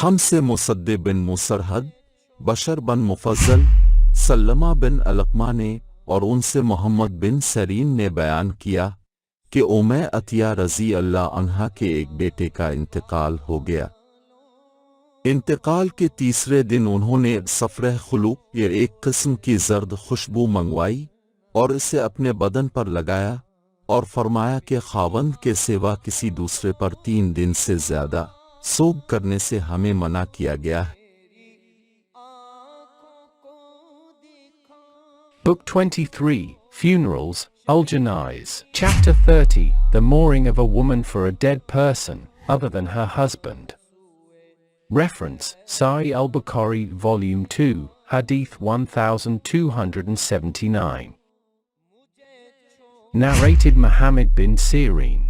خمس مصد بن مسرحد، بشر بن مفضل، سلمہ بن علقمہ نے اور ان سے محمد بن سیرین نے بیان کیا کہ امی عطیہ رضی اللہ عنہا کے ایک بیٹے کا انتقال ہو گیا۔ انتقال کے تیسرے دن انہوں نے صفرہ خلوق یہ ایک قسم کی زرد خوشبو منگوائی اور اسے اپنے بدن پر لگایا اور فرمایا کہ خاوند کے سوا کسی دوسرے پر 3 دن سے زیادہ سوگ کرنے سے ہمیں منع کیا گیا ہے۔ Book 23, Funerals, Al-Janaa'iz. Chapter 30, The Mourning of a Woman for a Dead Person, Other than Her Husband. Reference, Sahih al-Bukhari, Volume 2, Hadith 1279. Narrated Muhammad bin Sirin.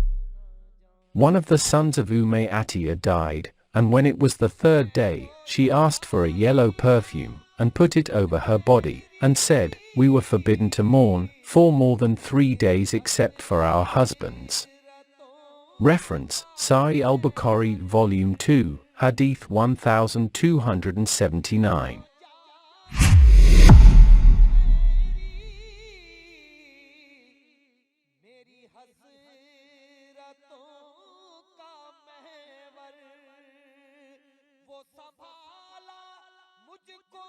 One of the sons of Atiyah died, and when it was the 3rd day, she asked for a yellow perfume, and put it over her body, and said, "We were forbidden to mourn for more than 3 days except for our husbands." Reference, Sahih al-Bukhari, Volume 2, Hadith 1279. وہ سنبھالا مجھ کو